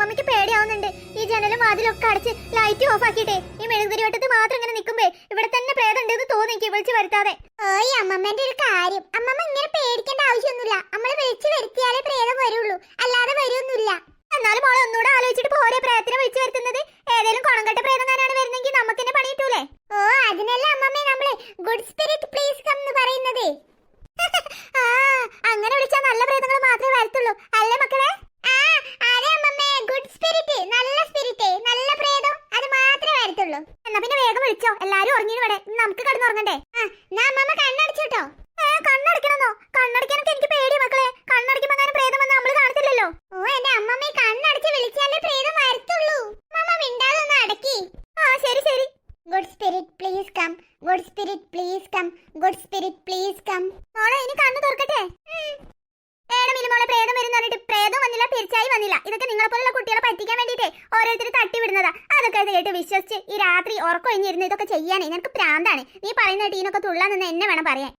അമ്മമ്മക്ക് പേടിയാവുന്നുണ്ട്. ഈ ജനലും വാതിലൊക്കെ അടച്ച് ലൈറ്റ് ഓഫ് ആക്കിയിട്ടേ ഈ മെഴുകുതിരി വട്ടത്ത് മാത്രം ഇങ്ങനെ നിൽക്കുമ്പേ ഇവിടെ തന്നെ പ്രേതം ഉണ്ടെന്ന് തോന്നിക്ക് വിളിച്ചു വരുത്താതെ. ഓയ് അമ്മമ്മന്റെ ഒരു കാര്യം, അമ്മമ്മ ഇങ്ങനെ പേടിക്കേണ്ട ആവശ്യമൊന്നുമില്ല. നമ്മള് വിളിച്ചു വരുത്തിയാലേ പ്രേതം വരുള്ളൂ, അല്ലാതെ വരുമൊന്നുമില്ല. എന്നാലും മോളെ ഒന്നുകൂടെ ആലോചിച്ചിട്ട് പോരെ പ്രേതത്തിനെ വിളിച്ചു വരുത്തുന്നത്. ഏതെങ്കിലും കുണംകെട്ട പ്രേതങ്ങാനാണ് വരുന്നെങ്കിൽ നമുക്ക് തന്നെ പണി കിട്ടൂലേ. ഓ അതിനല്ല അമ്മമ്മേ നമ്മള് ഗുഡ് സ്പിരിറ്റ് പ്ലീസ് കം എന്ന് പറയുന്നത്. ആ അങ്ങനെ വിളിച്ചാൽ നല്ല പ്രേതങ്ങൾ മാത്രമേ വരത്തുള്ളൂ അല്ലേ മക്കളെ? അതെ അമ്മമ്മേ, ഗുഡ് സ്പിരിറ്റ്, നല്ല സ്പിരിറ്റ്, നല്ല പ്രേതം അത് മാത്രമേ വരത്തുള്ളൂ. എന്നാ പിന്നെ വേഗം വിളിച്ചോ, എല്ലാരും ഉറങ്ങി ഇവിടെ, നമുക്ക് കിടന്നുറങ്ങണ്ടേ. അമ്മമ്മ കണ്ണടച്ചോട്ടോ. കണ്ണടക്കണമെന്നോ? കണ്ണടക്കാനൊക്കെ എനിക്ക് പേടി മക്കളെ. കണ്ണടക്കുമ്പോ അങ്ങനെ പ്രേതം വന്ന് നമ്മള് കാണത്തില്ലല്ലോ. ഓ എന്റെ അമ്മമ്മ കണ്ണടച്ച് വിളിച്ചാലേ പ്രേതം വരത്തുള്ളൂ. അമ്മമ്മ മിണ്ടാതെ ഒന്ന് അടക്കി. ശരി ശരി. Good spirit please come, good spirit please come, good spirit please come. മോളെ ഇനി കണ്ണ് തുറക്കട്ടെ. മോളെ പ്രേതം വരുന്ന പറഞ്ഞിട്ട് പ്രേതം വന്നില്ല, തീർച്ചയായും വന്നില്ല. ഇതൊക്കെ നിങ്ങളെ പോലുള്ള കുട്ടികളെ പറ്റിക്കാൻ വേണ്ടിട്ടേ ഓരോരുത്തർ തട്ടി വിടുന്നതാ. അതൊക്കെ കേട്ട് വിശ്വസിച്ച് ഈ രാത്രി ഉറക്കൊഴിഞ്ഞിരുന്ന് ഇതൊക്കെ ചെയ്യാനേ നിനക്ക് പ്രാന്താണ്. നീ പറയുന്ന ടീനൊക്കെ തുള്ളാൻ നിന്ന് എന്നെ വേണം പറയാൻ.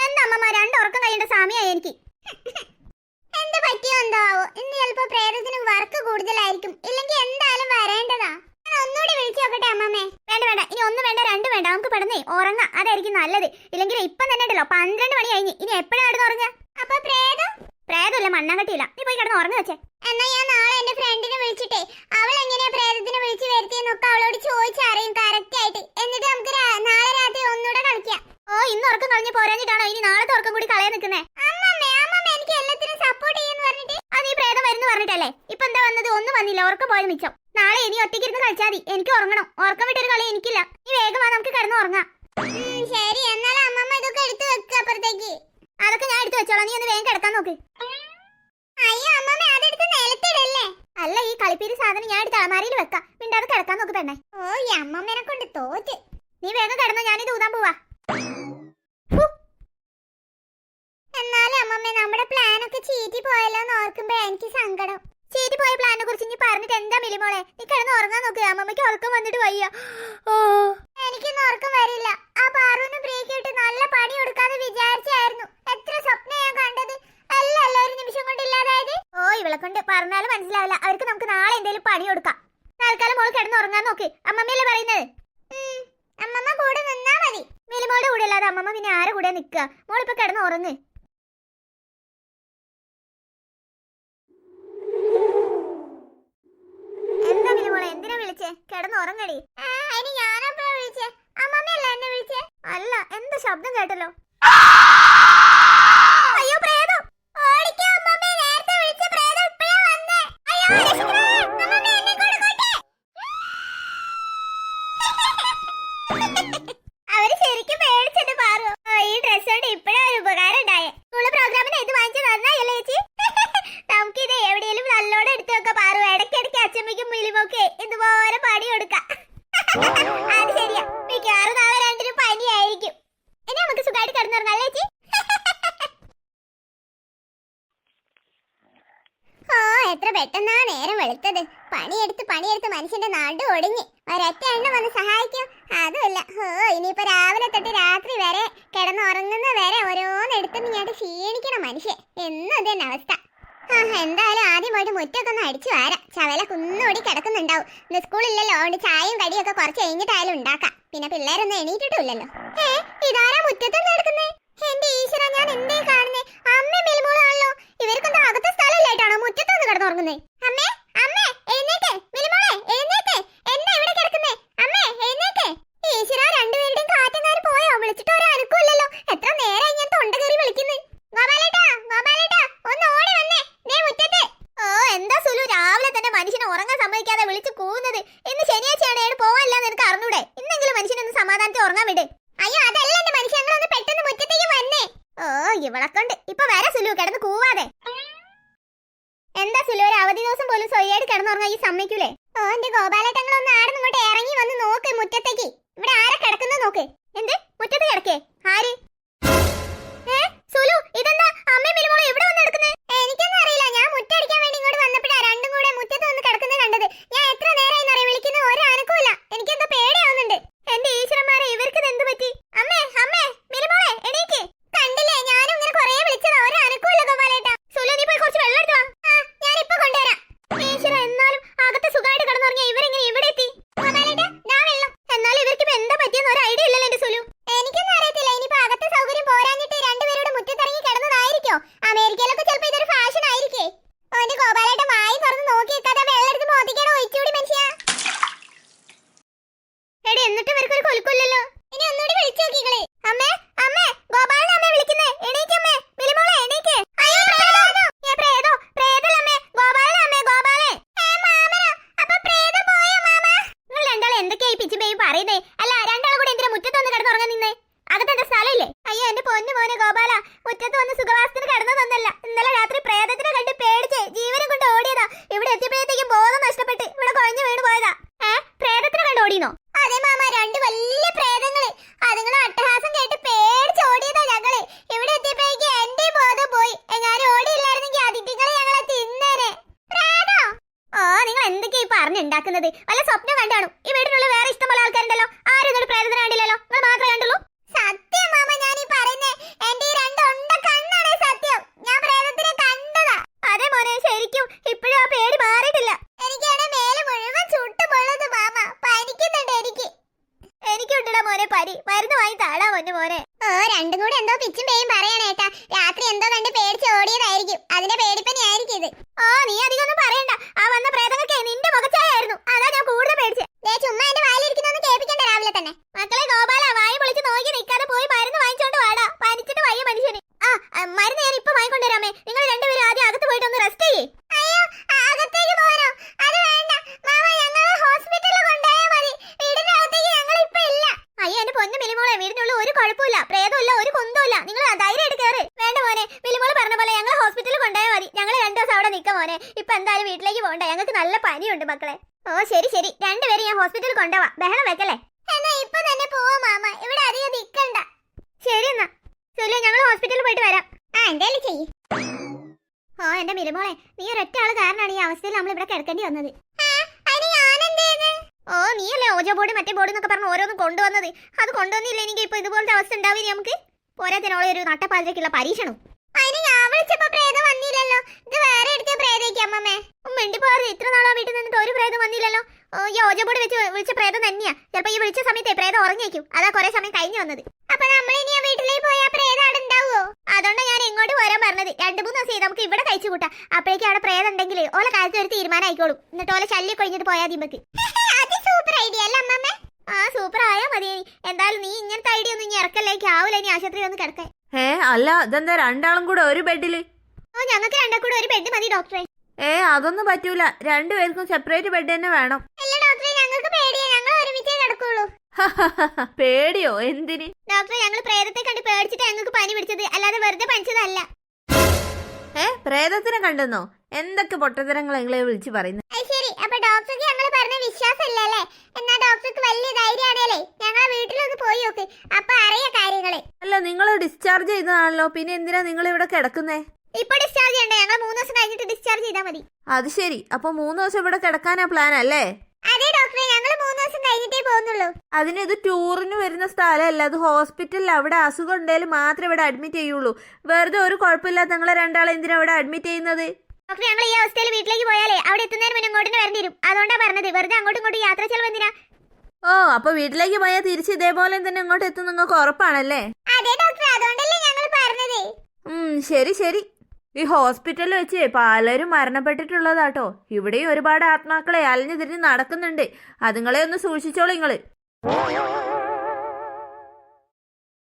എന്താ അമ്മമ്മ രണ്ട് ഉറക്കം കഴിയേണ്ട സമയമായി എനിക്ക്. എന്താ പറ്റിയോ എന്താവോ, ഇന്ന് ചിലപ്പോ പ്രേതത്തിന് വർക്ക് കൂടുതലായിരിക്കും, ഇല്ലെങ്കിൽ എന്തായാലും വരേണ്ടതാ. ഒന്നുകൂടി വിളിച്ചു നോക്കട്ടെ അമ്മമ്മേ. വേണ്ട വേണ്ട, ഇനി ഒന്നും വേണ്ട, രണ്ട് വേണ്ട, നമുക്ക് പെടുന്നേ ഉറങ്ങാം, അതായിരിക്കും നല്ലത്. ഇല്ലെങ്കിൽ ഇപ്പം തന്നെ ഉണ്ടല്ലോ 12 മണി കഴിഞ്ഞ്, ഇനി എപ്പോഴാണ് കിടന്ന് ഉറങ്ങുക? അപ്പൊ പ്രേതമല്ല മണ്ണാങ്കട്ടിയില്ല, നീ പോയി കിടന്ന് ഉറങ്ങി വെച്ചേ. എന്നാ ഞാൻ നാളെ എന്റെ ഫ്രണ്ടിനെ വിളിച്ചിട്ടേ അവൾ എങ്ങനെയാ പ്രേതത്തിനെ വിളിച്ചു വരുത്തിയെന്നൊക്കെ അവളോട് ചോദിച്ചറിയും കറക്റ്റ് ആയിട്ട്. എന്നിട്ട് നമുക്ക് നാളെ രാത്രി ഒന്നുകൂടെ കളിക്കാം. ഓ ഇന്ന് ഉറക്കം കളഞ്ഞ് പോരാഞ്ഞിട്ടാണോ ഇനി നാളത്തെ ഉറക്കം കൂടി കളയാൻ നിൽക്കുന്നേ? അമ്മമ്മേ എനിക്ക് എല്ലാത്തിനും സപ്പോർട്ട് ചെയ്യുന്നു പറഞ്ഞിട്ട് അത് ഈ പ്രേതം വരുന്നു പറഞ്ഞിട്ടല്ലേ. ഇപ്പൊ എന്താ വന്നത്? ഒന്നും വന്നില്ല, ഉറക്കം പോയത് മിച്ചം. നാളെ ഇനി ഒറ്റയ്ക്ക് ഇരുന്ന് കളിച്ചാൽ മതി, എനിക്ക് ഉറങ്ങണം. ഉറക്കം വിട്ടൊരു കളി എനിക്കില്ല. നീ വേഗം വാ, നമുക്ക് കിടന്ന് ഉറങ്ങാം. ശരി, എന്നാലും അമ്മമ്മ ഇതൊക്കെ എടുത്തു വെക്കുക അപ്പുറത്തേക്ക്. അതൊക്കെ ഞാൻ എടുത്തു വെച്ചോളാം, നീ ഒന്ന് വേഗം കിടക്കാൻ നോക്ക്. അയ്യോ അമ്മമ്മ അതെടുത്ത് നിലത്തിടല്ലേ. അല്ല ഈ കളിപ്പീര് സാധനം ഞാൻ എടുത്ത് അലമാരയിൽ വെക്കാം, മിണ്ടാതെ കിടക്കാൻ നോക്ക് പെണ്ണേ. ഓ ഈ അമ്മമ്മേനെ കൊണ്ട് തോറ്റ്. നീ വേഗം കിടന്നോ, ഞാനിത് ഊതാൻ പോവാ. എന്നാലും അമ്മമ്മേ നമ്മുടെ പ്ലാനൊക്കെ ചീറ്റി പോയല്ലോ എന്ന് ഓർക്കുമ്പോ എനിക്ക് സങ്കടം. ചീറ്റി പോയ പ്ലാനെ കുറിച്ച് നീ പറഞ്ഞിട്ട് എന്താ മിലിമോളെ? നീ കിടന്ന് ഉറങ്ങാൻ നോക്ക്, അമ്മമ്മയ്ക്ക് ഉറക്കം വന്നിട്ട് വയ്യ. എനിക്കൊന്നും ഉറക്കം വരില്ല. ആ പാറുവിന് ബ്രേക്ക് ഇട്ട് നല്ല പണി കൊടുക്കാന്ന് വിചാരിച്ചായിരുന്നു. എത്ര സ്വപ്നം ഞാൻ കണ്ടത്, അല്ലല്ലോ ഒരു നിമിഷം കൊണ്ട് ഇല്ലാതായത്. ഓ ഇവളെ കൊണ്ട് പറഞ്ഞാലും മനസ്സിലാവില്ല. അവർക്ക് നമുക്ക് നാളെ എന്തെങ്കിലും പണി കൊടുക്കാം. തൽക്കാലം മോൾ കിടന്ന് ഉറങ്ങാൻ നോക്ക്, അമ്മമ്മയല്ലേ പറയുന്നത്. അമ്മമ്മ കൂടെ നിന്നാ മതി. മിലിമോളുടെ കൂടെ അല്ലാതെ അമ്മമ്മ പിന്നെ ആരെ കൂടെ നിൽക്കുക? മോളിപ്പോ കിടന്ന് ഉറങ്ങ്. എന്താ മിലിമോളെ, എന്തിനാ വിളിച്ചേ? കിടന്ന് ഉറങ്ങടി. ഞാനപ്പോഴാ വിളിച്ചേ? അമ്മമ്മയല്ല എന്നെ വിളിച്ചേ. അല്ല, എന്താ ശബ്ദം കേട്ടല്ലോ? അയ്യോ പ്രേതം! ഓടിക്കോ അമ്മമ്മേ, നേരത്തെ വിളിച്ച പ്രേതം ഇപ്പോഴാ വന്നേ. അയ്യോ രക്ഷിക്കണേ, അമ്മമ്മേ എന്നെ കൊണ്ട് കൊണ്ടേ. അവര് ശരിക്കും പേടിച്ചിട്ട് പാറു. ഈ ഡ്രസ് കൊണ്ട് ഇപ്പോഴാ ഒരു ഉപകാരം ഉണ്ടായേ. സ്കൂള് പ്രോഗ്രാമിന് ഇത് വാങ്ങിച്ചു നന്നായല്ലേ ചേച്ചി? നമുക്കിത് എവിടെയെങ്കിലും നല്ലോണം എടുത്തു വെക്കാം പാറു. ഇടയ്ക്കിടയ്ക്ക് അച്ഛമ്മയ്ക്കും മിലിമൊക്കെ ഇതുപോലെ പണി കൊടുക്കാം. അത് ശരിയാ, മിക്കവാറും നാളെ രണ്ടിനും പനിയായിരിക്കും. ഇനി നമുക്ക് സുഖമായിട്ട് കിടന്നുറങ്ങാം ചേച്ചി. ഓ എത്ര പെട്ടെന്നാ നേരം വെളുത്തത്. പണിയെടുത്ത് മനുഷ്യന്റെ നടു ഒടിഞ്ഞ് ഒരൊറ്റ എണ്ണം വന്ന് സഹായിക്കും അതുമില്ല. ഓ ഇനിയിപ്പോ രാവിലെ തൊട്ട് രാത്രി വരെ കിടന്നുറങ്ങുന്ന വരെ ഓരോന്നെടുത്തും ഞാൻ ക്ഷീണിക്കണം മനുഷ്യൻ. എന്നും ഇത് തന്നെ അവസ്ഥ. എന്തായാലും ആദ്യമായിട്ട് മുറ്റൊക്കെ ഒന്ന് അടിച്ചു വരാം. ചവല കുന്നോടി കിടക്കുന്നുണ്ടാവും. ഇന്ന് സ്കൂളില്ലല്ലോ, അതുകൊണ്ട് ചായയും കടിയൊക്കെ കുറച്ച് കഴിഞ്ഞിട്ടായാലും ഉണ്ടാക്കാം. പിന്നെ പിള്ളേരൊന്നും എണീറ്റിട്ടില്ലല്ലോ. ഇതാരാ മുറ്റത്തൊന്നും എടുക്കുന്നേ? എന്റെ ഈശ്വര, ഞാൻ എന്തേ കാണുന്നേ? അമ്മ മിലിമോളാണല്ലോ. ഇവർക്കൊന്നും അകത്തെ സ്ഥലമില്ലായിട്ടാണോ മുറ്റത്തൊന്ന് കിടന്നുറങ്ങുന്നേ? അമ്മേ അമ്മേ എഴുന്നേറ്റേ, മിലിമോളെ എഴുന്നേറ്റേ. എന്നാ ഇവിടെ കിടക്കുന്നേ? അമ്മേ എഴുന്നേറ്റേ. ഈശ്വര, രണ്ടുപേരുടെയും കാറ്റങ്ങാനും പോയോ? വിളിച്ചിട്ട് ഒരു അനക്കമില്ലല്ലോ. എത്ര നേരം ഞാൻ തൊണ്ട കയറി വിളിക്കുന്നേ. ഗോപാലേട്ടാ ഒന്ന് ഓടി വന്നേ, ദേ മുറ്റത്ത്. ഓ എന്താ സുലു രാവിലെ തന്നെ മനുഷ്യനെ ഉറങ്ങാൻ സമ്മതിക്കാതെ വിളിച്ച് കൂവുന്നത്? ഇന്ന് ശനിയാഴ്ചയാണ്, ഏട് പോവാനില്ലാന്ന് നിനക്ക് അറിഞ്ഞൂടെ? ഇന്നെങ്കിലും മനുഷ്യനൊന്ന് സമാധാനത്തിൽ ഉറങ്ങാൻ വിട്. അയ്യോ അതല്ല എന്റെ മനുഷ്യൻ, ഞങ്ങളൊന്ന് പെട്ടെന്ന് മുറ്റത്തേക്ക് വന്നേ. ഓ ഇവളെ കൊണ്ട് ഇപ്പൊ വരെ സുലു, കിടന്ന് കൂവാതെ. എന്താ സുലു, ഒരു അവധി ദിവസം പോലും സ്വയ്യായിട്ട് കിടന്നുറങ്ങാൻ ഈ സമ്മതിക്കൂലേ? ഓ എന്റെ ഗോപാലേട്ടങ്ങളൊന്ന് ആടുന്ന് ഇങ്ങോട്ട് ഇറങ്ങി വന്ന് നോക്ക് മുറ്റത്തേക്ക്. ഇവിടെ ആരാ കിടക്കുന്നത് നോക്ക്. എന്ത് മുറ്റത്ത് കിടക്കേ? ആര്? സുലു ഇതെന്താ അമ്മ മിലിമോളെ എവിടെ വന്ന് കിടക്കുന്നേ? എനിക്കൊന്നും അറിയില്ല. ഞാൻ മുറ്റടിക്കാൻ വേണ്ടി ഇങ്ങോട്ട് വന്നപ്പോഴാ രണ്ടും കൂടെ മുറ്റത്ത് വന്ന് കിടക്കുന്നത് കണ്ടത്. ഞാൻ എത്ര നേരമായി അറിയാം വിളിക്കുന്നത്, ഒരു അനക്കമില്ല. എനിക്കെന്തോ പേടിയാവുന്നുണ്ട്. എന്റെ ഈശ്വരന്മാരെ, ഇവർക്ക് എന്ത് പറ്റി? അമ്മേ മിലിമോളെ എണീക്ക്. കണ്ടില്ലേ, ഞാനും ഇങ്ങനെ കുറേ വിളിച്ചതാ, ഒരു അനക്കമില്ല ഗോപാലേട്ടാ. സുലു നീ പോയി കുറച്ച് വെള്ളം എടുത്തു വാ. ഞാനിപ്പോ കൊണ്ടുവരാം. ഉണ്ടാക്കുന്നത്? വല്ല സ്വപ്നം കണ്ടാണോ? ഈ വീട്ടിലുള്ള വേറെ ഇഷ്ടംപോലെ ആൾക്കാരുണ്ടല്ലോ. ആരും ഇങ്ങോട്ട് പ്രേതത്തിന് കണ്ടില്ലല്ലോ. നിങ്ങൾ മാത്രമേ കണ്ടുള്ളൂ. സത്യം മാമ, ഞാൻ ഈ പറയുന്നേ എന്റെ ഈ രണ്ട് ഉണ്ട കണ്ണാണ് സത്യം. ഞാൻ പ്രേതത്തിനെ കണ്ടതാ. അതെ മോനെ, ശരിക്കും ഇപ്പോഴും ആ പേടി മാറിയിട്ടില്ല. എനിക്കാണ് മേലെ മുഴുവൻ ചുട്ടുപൊള്ളുന്നത് മാമ. പനിക്കുന്നുണ്ട് എനിക്കുണ്ടടാ മോനെ പനി. മരുന്ന് വാങ്ങി താടാ മോനെ. രണ്ടും കൂടെ എന്തോ പിച്ചും പേയും പറയണേട്ടാ. രാത്രി എന്തോ കണ്ട് പേടിച്ച് ഓടിയതായിരിക്കും. അതിന്റെ പേടിപ്പനി ആയിരിക്കും ഇത്. നീ അധികം ഒന്നും പറയണ്ട. ആ വന്ന പ്രേതങ്ങളൊക്കെ നിന്റെ മുഖച്ചായിരുന്നു. അതാ ഞാൻ കൂടുതൽ പേടിച്ചേ. ചുമ്മാ എന്റെ വായിലിരിക്കുന്നൊന്നും കേൾപ്പിക്കണ്ട രാവിലെ തന്നെ. മക്കളെ ഗോപാല, വായി പൊളിച്ച് നോക്കി നിൽക്കാതെ പോയി മരുന്ന് വാങ്ങിച്ചോണ്ട് വാടാ. പനിച്ചിട്ട് വയ്യ മനുഷ്യന്. മരുന്ന് ഞാൻ ഇപ്പൊ വാങ്ങിക്കൊണ്ടുവരാമേ. നിങ്ങൾ രണ്ടുപേരും ആദ്യം അകത്ത് പോയിട്ട് ഒന്ന് റെസ്റ്റ് ചെയ്യേ. അയ്യോ, അകത്തേക്ക് പോകാനോ? അത് വേണ്ട മാമ, ഞങ്ങളെ ഹോസ്പിറ്റലിൽ കൊണ്ടുപോയാൽ മതി. വീടിന്റെ അകത്തേക്ക് ഞങ്ങൾ ഇപ്പൊ ഇല്ല. അയ്യോ എന്റെ പൊന്നു മിലിമോളെ, വീടിനുള്ള ഒരു കുഴപ്പമില്ല, പ്രേതമില്ല, ഒരു കുന്തമില്ല. നിങ്ങൾ ധൈര്യമായിട്ട് കയറ്. വേണ്ട മോനെ, മിലിമോള് പറഞ്ഞ പോലെ ഞങ്ങൾ ഹോസ്പിറ്റലിൽ കൊണ്ടുപോയാൽ മതി. ഞങ്ങൾ 2 ദിവസം അവിടെ നിൽക്കാം മോനെ. ഇപ്പൊ എന്തായാലും വീട്ടിലേക്ക് പോകണ്ട. ഞങ്ങൾക്ക് നല്ല പനിയുണ്ട് മക്കളെ. ശരി രണ്ടുപേരും ഞാൻ ഹോസ്പിറ്റലിൽ കൊണ്ടുപോവാ. ബഹളം വെക്കല്ലേ. എന്നാ ഇപ്പൊ തന്നെ പോവാ മാമ, ഇവിടെ അധികം നിൽക്കണ്ട. ശരി എന്നാ ചൊല്ലു, ഞങ്ങൾ ഹോസ്പിറ്റലിൽ പോയിട്ട് വരാം. എന്തായാലും ചെയ്യ്. എന്റെ മിലിമോളെ, നീ ഒരൊറ്റ ആള് കാരണമാണ് ഈ അവസ്ഥയിൽ നമ്മൾ ഇവിടെ കിടക്കേണ്ടി വന്നത്. നീയല്ലേ ഓജോ ബോർഡ് മറ്റേ ബോർഡ് എന്നൊക്കെ പറഞ്ഞ് ഓരോന്നും കൊണ്ടുവന്നത്. അത് കൊണ്ടുവന്നില്ല എനിക്ക് ഇപ്പൊ ഇതുപോലത്തെ അവസ്ഥ ഉണ്ടാവില്ല നമുക്ക്. പോരാത്തിനോളെ ഒരു നട്ടപ്പാതിരക്കുള്ള പരീക്ഷണം. അതിന് ഞാൻ വിളിച്ചപ്പോ പ്രേതം വന്നില്ലല്ലോ. ഇത് വേറെ എടുത്ത പ്രേതയ്ക്ക് അമ്മമ്മേ. മിണ്ടി പോകാറ്. ഇത്ര നാളാ വീട്ടിൽ നിന്നിട്ട് ഒരു പ്രേതം വന്നില്ലല്ലോ. ഈ ഓജോ ബോർഡ് വെച്ച് വിളിച്ച പ്രേതം തന്നെയാ. ചിലപ്പോ ഈ വിളിച്ച സമയത്തെ പ്രേതം ഉറങ്ങിയേക്കും. അതാ കുറെ സമയം കഴിഞ്ഞു വന്നത്. അപ്പൊ നമ്മൾ ഇനി ആ വീട്ടിലേക്ക് പോയാൽ പ്രേതം അവിടെ ഉണ്ടാവുമോ? അതുകൊണ്ടാണ് ഞാൻ ഇങ്ങോട്ട് പോരാൻ പറഞ്ഞത്. 2-3 ദിവസം നമുക്ക് ഇവിടെ കഴിച്ചു കൂട്ടാം. അപ്പോഴേക്കും അവിടെ പ്രേതം ഉണ്ടെങ്കിൽ ഓല കാലത്ത് ഒരു തീരുമാനം ആയിക്കോളും. എന്നിട്ട് ഓല ശല്യം കഴിഞ്ഞിട്ട് പോയാൽ നമുക്ക്. സൂപ്പർ ഐഡിയ അല്ല അമ്മമ്മേ? സൂപ്പർ ആയാ മതി. എന്തായാലും നീ ഇങ്ങനത്തെ ഐഡിയ ഒന്നും ഇനി ഇറക്കല്ലേക്ക് ആവൂല. ഇനി ആശുപത്രി വന്ന് കിടക്കാൻ. അല്ല, ഇതെന്താ രണ്ടാളും കൂടെ ഒരു ബെഡില്? ഞങ്ങൾക്ക് രണ്ടും കൂടെ ഒരു ബെഡ് മതി ഡോക്ടറെ. അതൊന്നും പറ്റൂല. രണ്ടുപേർക്കും സെപ്പറേറ്റ് ബെഡ് തന്നെ വേണം. അല്ല ഡോക്ടറെ, ഞങ്ങൾക്ക് പേടിയാ. ഞങ്ങൾ ഒരുമിച്ചേ കിടക്കുള്ളൂ. പേടിയോ? എന്തിന്? ഡോക്ടറെ, ഞങ്ങൾ പ്രേതത്തെ കണ്ട് പേടിച്ചിട്ട് ഞങ്ങൾക്ക് പനി പിടിച്ചത്, അല്ലാതെ വെറുതെ പനിച്ചതല്ല. പ്രേതത്തിനെ കണ്ടെന്നോ? എന്തൊക്കെ പൊട്ടത്തരങ്ങൾ നിങ്ങളെ വിളിച്ചു പറയുന്നത്? ശരി, അപ്പൊ ഡോക്ടർക്ക് ഞങ്ങൾ പറഞ്ഞ വിശ്വാസമില്ലല്ലേ? എന്നാ ഡോക്ടർക്ക് വലിയ ധൈര്യമാണല്ലേ? ഞങ്ങളെ വീട്ടിലൊന്ന് പോയി നോക്ക്, അപ്പൊ അറിയാ കാര്യങ്ങളെ. അല്ല, നിങ്ങൾ ഡിസ്ചാർജ് ചെയ്തതാണല്ലോ, പിന്നെ എന്തിനാ നിങ്ങൾ ഇവിടെ കിടക്കുന്നേ? ഇപ്പൊ ഡിസ്ചാർജ് ചെയ്യണ്ടേ? ഞങ്ങൾ 3 ദിവസം കഴിഞ്ഞിട്ട് ഡിസ്ചാർജ് ചെയ്താൽ മതി. അത് ശരി, അപ്പൊ 3 ദിവസം ഇവിടെ കിടക്കാനാ പ്ലാൻ അല്ലേ? അതെ ഡോക്ടറെ, ഞങ്ങൾ 3 ദിവസം കഴിഞ്ഞിട്ടേ പോകുന്നുള്ളൂ. അതിന് ഇത് ടൂറിന് വരുന്ന സ്ഥലമല്ല, അത് ഹോസ്പിറ്റലിൽ. അവിടെ അസുഖം ഉണ്ടെങ്കിൽ മാത്രമേ ഇവിടെ അഡ്മിറ്റ് ചെയ്യുള്ളൂ. വെറുതെ ഒരു കുഴപ്പമില്ലാത്ത നിങ്ങളെ രണ്ടാളെ എന്തിനാ ഇവിടെ അഡ്മിറ്റ് ചെയ്യുന്നത്? ഡോക്ടർ, ഞങ്ങൾ ഈ അവസ്ഥയിൽ വീട്ടിലേക്ക് പോയാലേ അവിടെ എത്തുന്നതിന് മുന്നേ ഇങ്ങോട്ട് വരേണ്ടി വരും. അതുകൊണ്ടാ പറഞ്ഞത്. വെറുതെ അങ്ങോട്ടും ഇങ്ങോട്ടും യാത്ര ചെലവ് എന്തിനാ? അപ്പൊ വീട്ടിലേക്ക് പോയാൽ തിരിച്ച് ഇതേപോലെ തന്നെ ഇങ്ങോട്ട് എത്തും നിങ്ങൾക്ക് ഉറപ്പാണല്ലേ? അതെ ഡോക്ടർ, അതുകൊണ്ടല്ലേ ഞങ്ങൾ പറഞ്ഞത്. ശരി. ഈ ഹോസ്പിറ്റലിൽ വെച്ച് പലരും മരണപ്പെട്ടിട്ടുള്ളതാട്ടോ. ഇവിടെയും ഒരുപാട് ആത്മാക്കളെ അലഞ്ഞു തിരിഞ്ഞ് നടക്കുന്നുണ്ട്. അതുങ്ങളെ ഒന്ന് സൂക്ഷിച്ചോളൂ നിങ്ങള്.